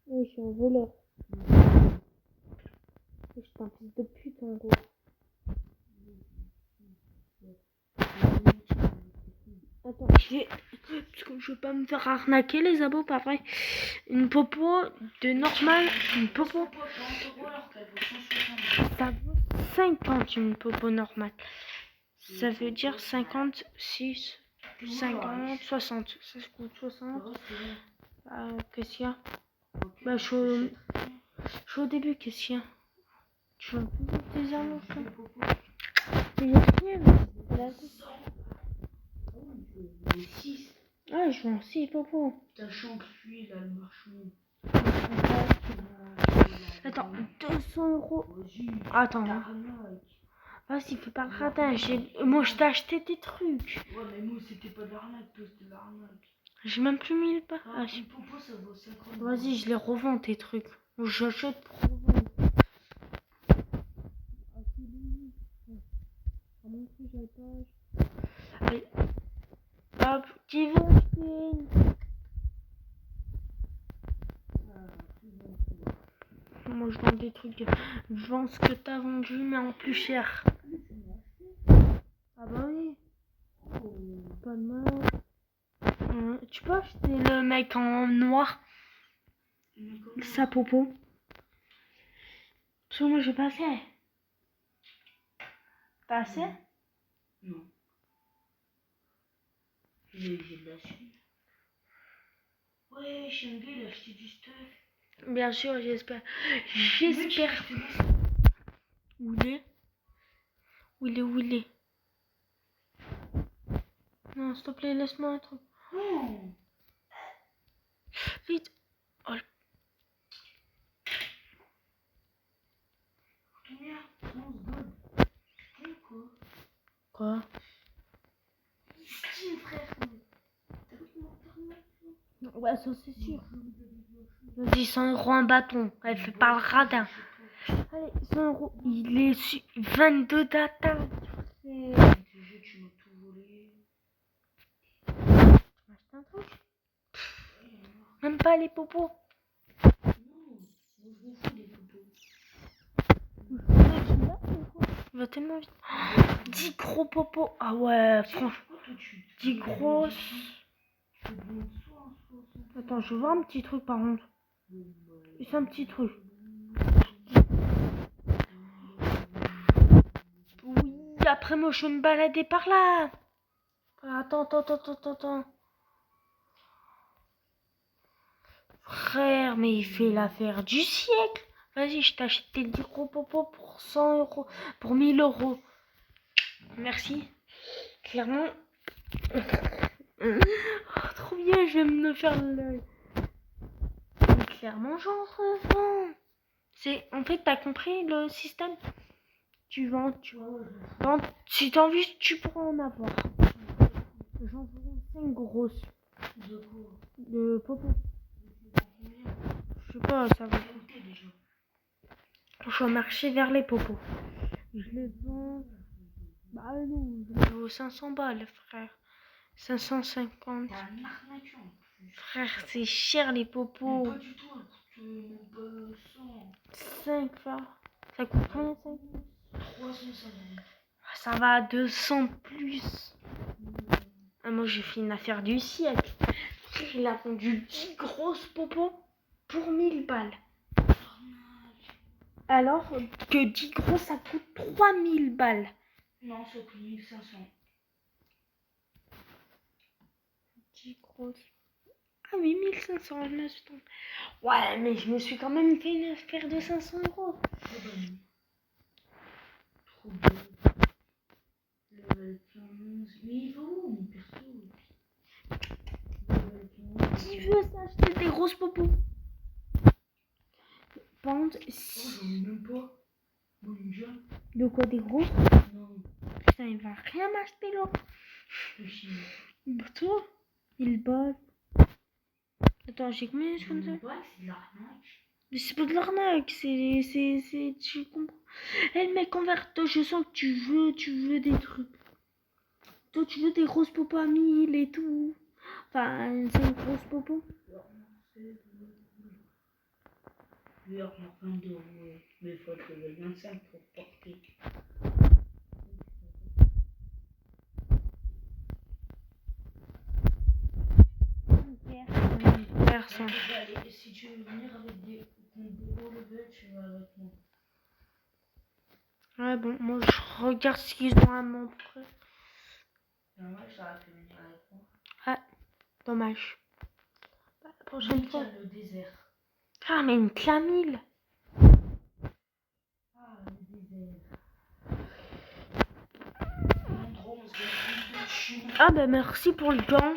Oui, je suis un voleur. Je suis un fils de pute, en gros. Attends, parce que je veux pas me faire arnaquer les abos, pas vrai. Une popo de normal, une popo. Ça vaut 50 une popo normale. Ça veut dire 56, 50, 60. Ça coûte 60. Qu'est-ce qu'il y a? Bah, je suis au début, qu'est-ce qu'il y a? Tu vends toujours des annonces, toi? Mais il y a rien. Ah, je vends 6 popos. T'as Champfuy, là, le marchand. Attends, 200 €. Attends. Vas-y, fais pas le radin. Moi, je t'ai acheté des trucs. Ouais, mais moi, c'était pas de l'arnaque, toi, c'était de l'arnaque. J'ai même plus mis le pas. Ah, une popo, ça vaut 50 €. Vas-y, je les revends, tes trucs. J'achète pour revendre. Allez. Hop, qui veut acheter? Moi, je vends des trucs. Je vends ce que t'as vendu, mais en plus cher. Ah bah oui. Pas de mal. Tu peux acheter le mec en noir? Sa popo. Parce que moi, j'ai pas assez. Pas assez? Non. J'ai de la suite. Ouais, Shenga, il a acheté du stuff. Bien sûr, j'espère. J'espère. Où il est? Où il est? Où il est? Non, s'il te plaît, laisse-moi un truc. Non. Vite. Oh. Combien? 11 gold. Quoi? Quoi? Steam, frère. Ouais, ça c'est sûr. Vas-y, 100 € un bâton. Elle fait pas le radin. Allez, 100 €. Il est 22 data. Tu m'as tout volé. Achète un truc. Même pas les popos. Non, je m'en fous des popos. Il va tellement vite. 10 gros popos. Ah ouais, franchement. 10 grosses. Attends, je vois un petit truc par contre. C'est un petit truc. Oui, après moi je vais me balader par là. Attends. Frère, mais il fait l'affaire du siècle. Vas-y, je t'achète tes 10 gros popos pour 100 €. Pour 1000 €. Merci. Clairement. Oh, trop bien, je vais me faire l'œil. Clairement, j'en revends. En fait, t'as compris le système? Tu vends. Si t'as envie, tu pourras en avoir. J'en vends 5 grosses. De quoi? De popo. Je sais pas, ça va. Je vais marcher vers les popos. Je les vends. Bah non, je les vends 500 balles, frère. 550. T'as un arnaqueur en plus. Frère, c'est cher les popos. Mais pas du tout, elle coûte même pas 100. 5, ça coûte combien 5? 350. Ça va à 200 plus. Ah, moi j'ai fait une affaire du siècle. Il a vendu 10 grosses popos pour 1000 balles. Alors que 10 gros ça coûte 3000 balles. Non, ça coûte 1500. 10 grosses. Ah oui, 1500, je me suis trompée. Ouais, mais je me suis quand même fait une affaire de 500 €. Trop bonne. Trop bon. Level 15. Mais il va où mon perso? Level 15. Qui veut s'acheter des grosses popos? Pente. J'en ai même pas. Bon, déjà. De quoi, des gros? Non. Putain, il va rien m'acheter là. Bah toi, il bosse. Attends, j'ai combien de comme ça? Ouais, c'est de l'arnaque. Mais c'est pas de l'arnaque, tu comprends. Eh le mec, envers toi, je sens que tu veux des trucs. Toi, tu veux des grosses popos à 1000 et tout. Enfin, c'est une grosse popo. Lui, en 20 euros, mais il faut que le 25 pour porter. Personne. Si tu veux venir avec des gros level, tu vas avec moi. Ouais, bon, moi je regarde ce qu'ils ont à montrer. Dommage, ça aurait pu venir avec moi. Ouais, dommage. La prochaine fois. Le désert. Ah, mais une clamille. Ah, le désert. On se fait dessus. Ah, bah merci pour le gant.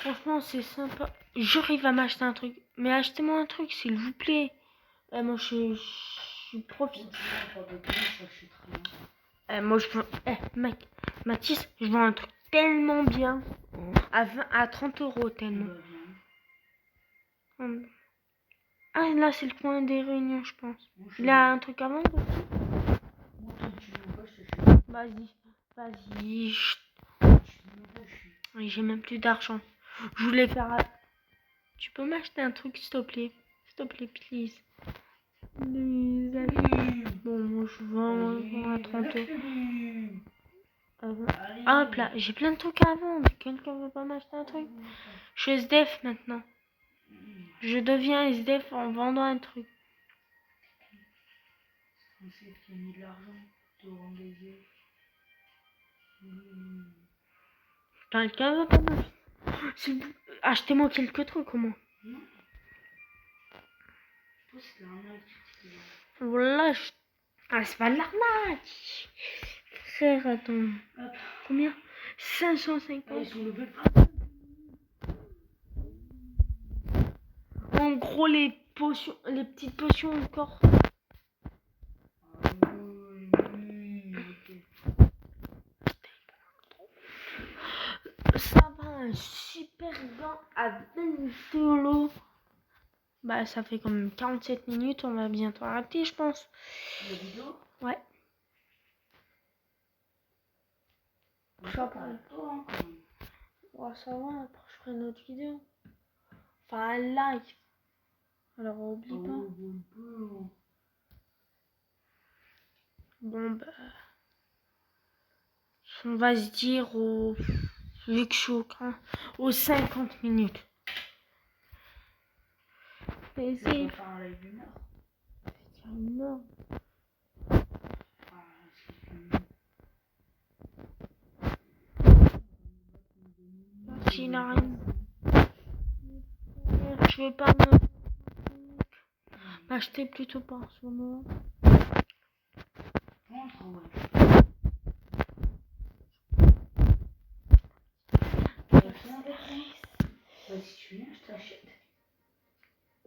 Franchement, c'est sympa. J'arrive à m'acheter un truc. Mais achetez-moi un truc, s'il vous plaît. Moi, je profite. Moi, je veux. Mec, Mathis, je veux un truc tellement bien. À 30 euros, tellement. Ah, là, c'est le coin des réunions, je pense. Il a un truc à vendre aussi. Vas-y, vas-y. J'ai même plus d'argent. Je voulais faire. Tu peux m'acheter un truc, s'il te plaît? S'il te plaît, please. Bon, moi, je vends à 30 euros. Hop là, j'ai plein de trucs à vendre. Quelqu'un veut pas m'acheter un truc? Je suis SDF maintenant. Je deviens SDF en vendant un truc. Qui a mis de l'argent pour rendre les yeux. Quelqu'un veut pas m'acheter? Achetez-moi quelques trucs, comment? Non. Je pense que c'est l'arnaque. Voilà, ah, c'est pas de l'arnaque. Frère, attends. Hop. Combien? 550. Ah, ils sont levés. En gros, les potions, les petites potions encore. Ça va, un super gant à 20 euros. Bah, ça fait quand même 47 minutes. On va bientôt arrêter, je pense. La vidéo? Ouais. Ça parle pas, hein, quand même. Ouais, ça va, après je ferai une autre vidéo. Enfin, un live. Alors, oublie pas. Bon, bah. On va se dire au. Vu que je suis aux 50 minutes. Et c'est. On va faire un live d'une heure. C'est une heure. S'il n'a rien. Je vais pas m'acheter plutôt par ce moment. Bah, si tu viens, je t'achète.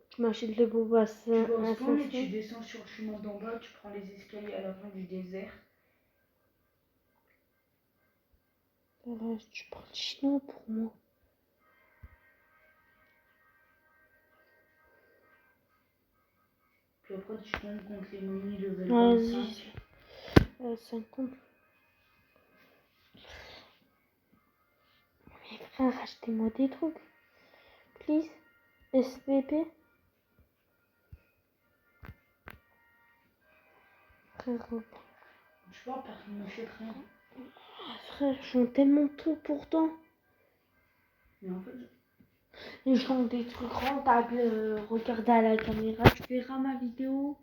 Tu m'achètes les bobas. Tu vas au spawn et tu descends sur le chemin d'en bas, tu prends les escaliers à la fin du désert. Tu prends le chinois pour moi. Puis après, tu tombes contre les momies level 25. 50. Mais frère, achetez-moi des trucs. Please. SVP. Frère. Je vois, personne ne fait rien. Frère, je vends tellement tout pourtant. Mais en fait, Et je vends des trucs rentables. Regardez à la caméra, tu verras ma vidéo.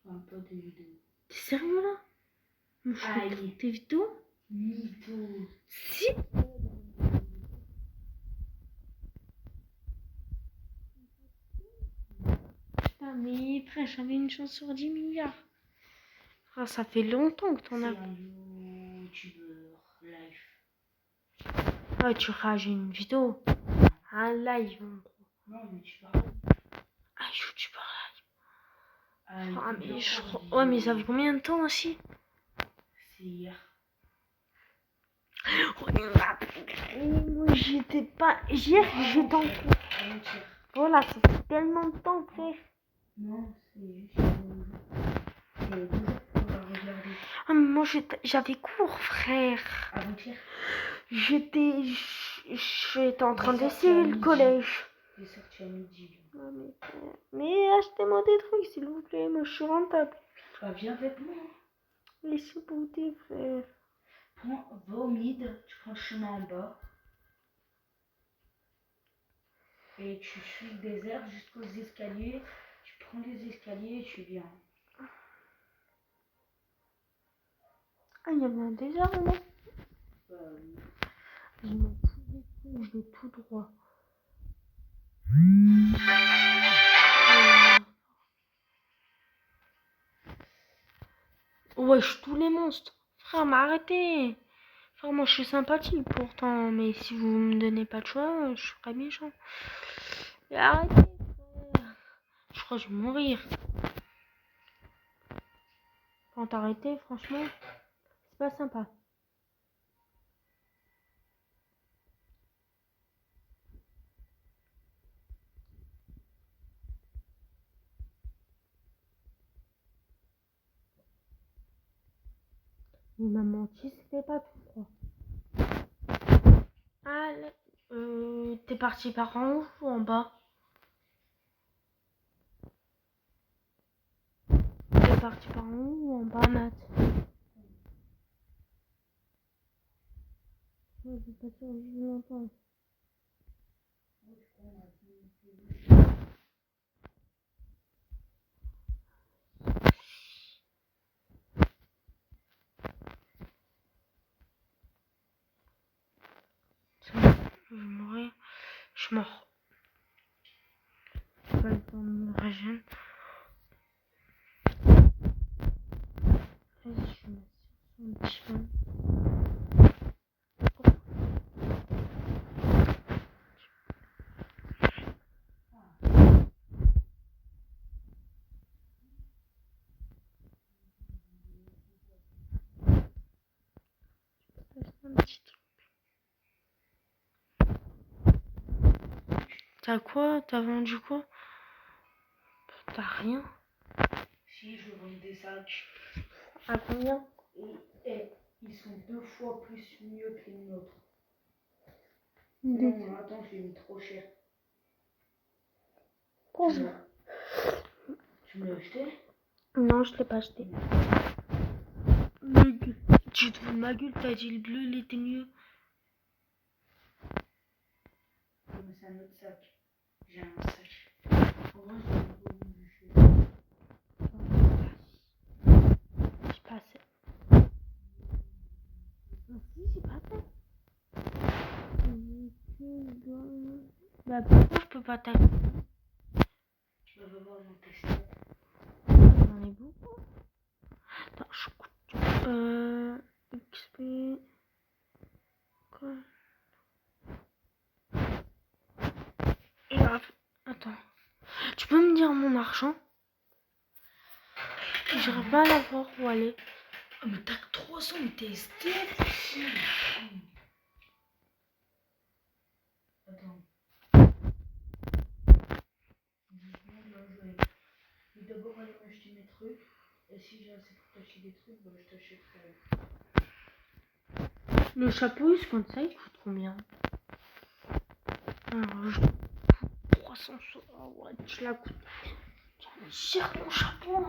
un peu des vidéos. T'es sérieux là? Aïe. Tes vidéos? Mytho. Si. Putain, mais frère, j'avais une chance sur 10 milliards. Ah, ça fait longtemps que t'en as. C'est un youtubeur live. Ouais, tu rages une vidéo. Un live en gros. Non, mais tu parles. Ah, youtubeur live. Ah, mais ouais, mais ça fait combien de temps aussi? C'est hier. Ouais, moi j'étais pas. Hier, j'étais en cours. Voilà, ça fait tellement de temps, frère. Non, c'est juste. C'est toujours pour la regarder. Ah, mais moi, j'avais cours, frère. Avant-hier, J'étais en train Il est sorti d'essayer à le midi. collège. il est sorti à midi. lui. Mais achetez-moi des trucs, s'il vous plaît. Moi, je suis rentable. Bah, viens avec moi. Laissez bouder, frère. Va au mid, tu prends le chemin en bas. Et tu suis le désert jusqu'aux escaliers. Tu prends les escaliers et tu viens. Ah, il y avait un désert, là. Oui. Je m'en fous des coups, je vais tout droit. Wesh, tous les monstres. Frère, mais arrêtez. Frère, moi, je suis sympathique pourtant. Mais si vous me donnez pas de choix, je serai méchant. Et arrêtez, frère. Je crois que je vais mourir. Quand t'arrêter, franchement, c'est pas sympa. Il m'a menti, c'était pas tout froid. Ah, t'es parti par en haut ou en bas? T'es parti par en haut ou en bas, Matt? Je suis pas sûre, je l'entends. Je vais mourir. Je suis mort. J'ai pas le temps de me régénérer. Vas-y, je vais mettre sur son petit. Un petit truc. T'as quoi? T'as vendu quoi? T'as rien? Si je vends des sacs. À combien? Et ils sont 2 fois plus mieux que les nôtres. Des... Non, attends, je l'ai mis trop cher. Combien? Tu me l'as acheté? Non, je l'ai pas acheté. Mug. Tu te fous de ma gueule, t'as dit le bleu, il était mieux. Non, mais c'est un autre sac. J'ai un sac. Pour moi, je l'ai pas vu du jeu. J'ai pas assez. Ah si, j'ai pas assez. Bah pourquoi je peux pas t'acheter? Tu vas voir dans tes stats. J'en ai beaucoup. Attends, je coûte. XP. Quoi? Attends. Tu peux me dire mon argent? J'aurais pas à l'avoir où aller. Oh, mais t'as que 300, mais t'es SDF. Attends. Je vais d'abord aller m'acheter mes trucs. Et si j'ai assez pour t'acheter des trucs, bah, je t'achèterai. Le chapeau, il se compte ça, il coûte combien? Alors, je coûte 300 euros. Oh, ouais, tu la coûtes. Tiens, cher ton chapeau.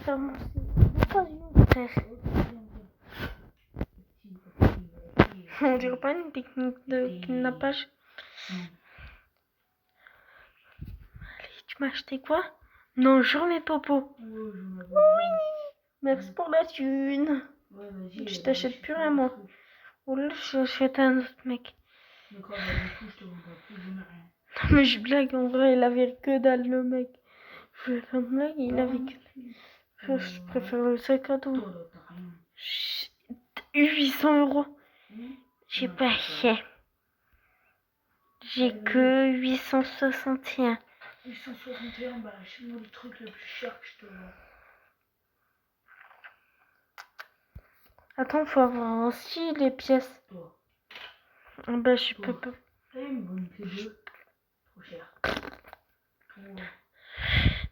Vraiment, c'est l'occasion, frère. On dirait pas une technique de kidnappage. Allez, tu m'as acheté quoi? Non, j'en ai popo. Oui, merci pour la thune. Ouais, vas-y. Je t'achète plus rien, moi. Ou là, j'achète un autre mec. D'accord, bah du coup, je te vendrai plus jamais rien. Non, mais je blague, en vrai, il avait que dalle, le mec. Je vais faire une blague, il avait que dalle. Je préfère le sac à dos. Toi, là, t'as rien. 800 euros. J'ai pas fait. J'ai que 861. 861, bah, achète-moi le truc le plus cher que je te vends. Attends, faut avoir aussi les pièces. Toi. Bah, je peux pas. Bon, il fait 2. Trop cher. Trop...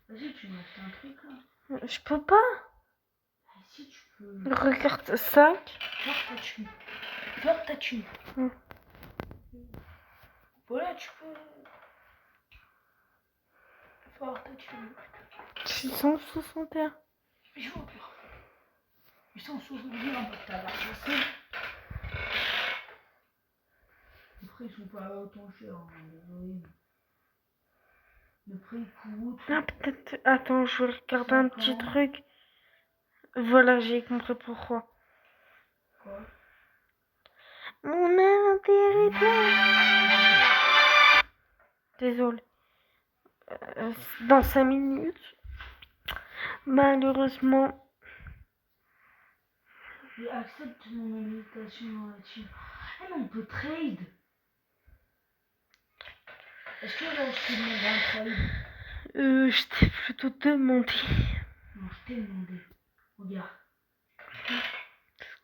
Vas-y, tu m'achètes un truc là. Je peux pas. Si tu peux. Regarde, 5. Voir ta thune. Voir ta thune. Voilà, tu peux. Voir ta thune. 661. Je vois pas. 861, parce que t'as l'argent. Après, ils sont pas autant chers, hein, désolé. Le prix coûte. Ah, peut-être. Attends, je vais regarder un petit truc. Voilà, j'ai compris pourquoi. Quoi? Mon intérêt. Désolé. Dans 5 minutes. Malheureusement. Mais accepte mon invitation dans la team. Ah mais on peut trade. Est-ce que là je t'ai demandé un trade? Je t'ai plutôt demandé. Non, je t'ai demandé. Regarde.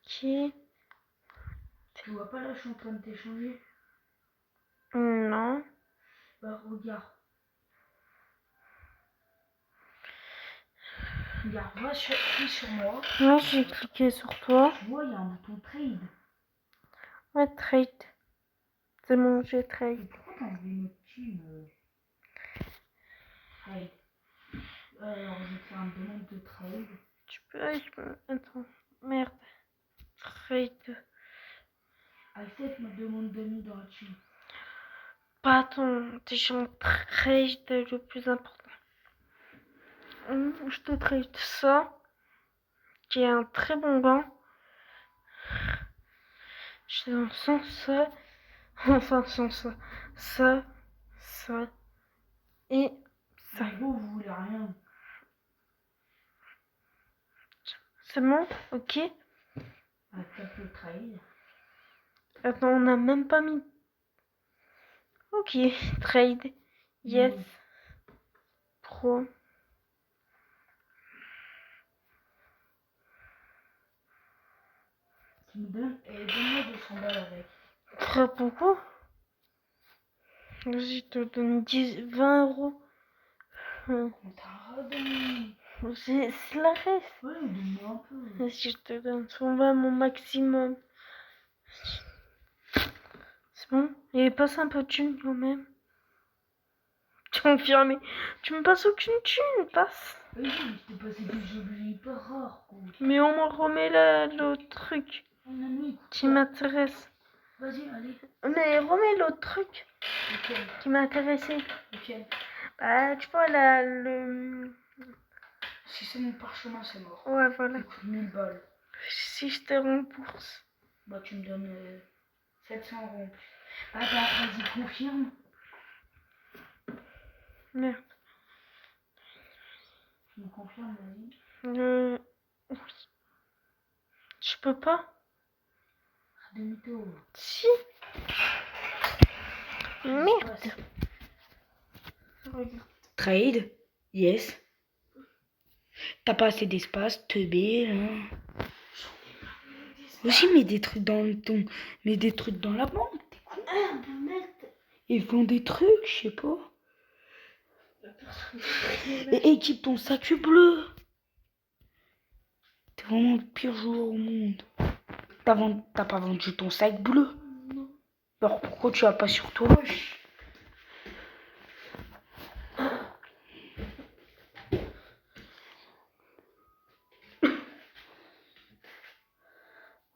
Ok. Tu vois pas là, je suis en train de t'échanger. Non. Bah regarde. Regarde, clique sur moi. Moi, j'ai cliqué sur toi. Tu vois, il y a un bouton trade. Ouais, trade. C'est bon, j'ai trade. Et pourquoi t'as enlevé notre team Trade. Alors, je vais te faire une demande de trade. Tu peux. Attends. Merde. Trade. Accepte ma demande d'amis dans la team. Pas ton. T'es sur trade le plus important. Je te trade ça. Qui est un très bon gant. Je te donne sans ça. Enfin, sans ça. Ça. Ça. Et ça. En gros, vous voulez rien. C'est bon? Ok. Accepte le trade. Attends, on n'a même pas mis. Ok. Trade. Yes. Pro. Tu me donnes et donne-moi 200 balles avec. Très beaucoup. Vas-y, je te donne 20 euros. On t'a redonné. C'est la reste. Ouais, donne-moi un peu. Vas-y, je te donne 120 mon maximum. C'est bon? Et passe un peu de thune quand même. Tu confirmes. Tu me passes aucune thune, passe. Oui, je t'ai passé des objets hyper rares, quoi. Mais on me remet l'autre truc On a mis. qui m'intéresse. Vas-y, allez. Mais remets l'autre truc Lequel? qui m'intéressait. Lequel? Bah, tu vois, là, le... Si c'est mon parchemin, c'est mort. Ouais, voilà. Ça coûte 1000 balles. Si je te rembourse. Bah, tu me donnes 700 euros en plus. Ah, bah, vas-y, confirme. Merde. Tu me confirmes, vas-y. Oui. Je peux pas. Demi-tour. Si. Merde. Trade. Yes. T'as pas assez d'espace, teubé, hein. Aussi, mets des trucs dans ton. Mets des trucs dans la banque, t'es con. Ils font des trucs, je sais pas. Et équipe ton sac bleu. T'es vraiment le pire joueur au monde. T'as pas vendu ton sac bleu? Non. Alors pourquoi tu as pas sur toi?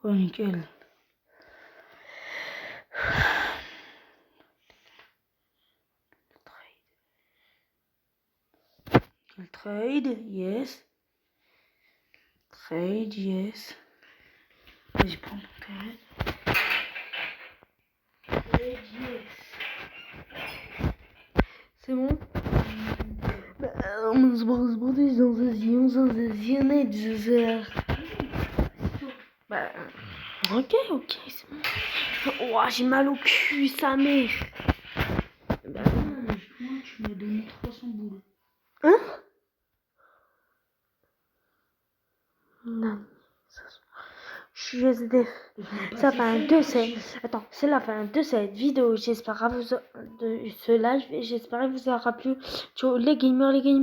Oh nickel. Trade, yes. Trade, yes. Vas-y, prends ton trade. Trade, yes. C'est bon? On se bordel dans un Bah, ok, c'est bon. Oh, j'ai mal au cul, sa mère. Bah, moi, tu m'as donné 300 boules. Hein? Non. Je Ça fait un 2, c'est... Attends, c'est la fin de cette vidéo. J'espère que de ce live. J'espère que vous aura plu. Ciao les gamers, les gamers.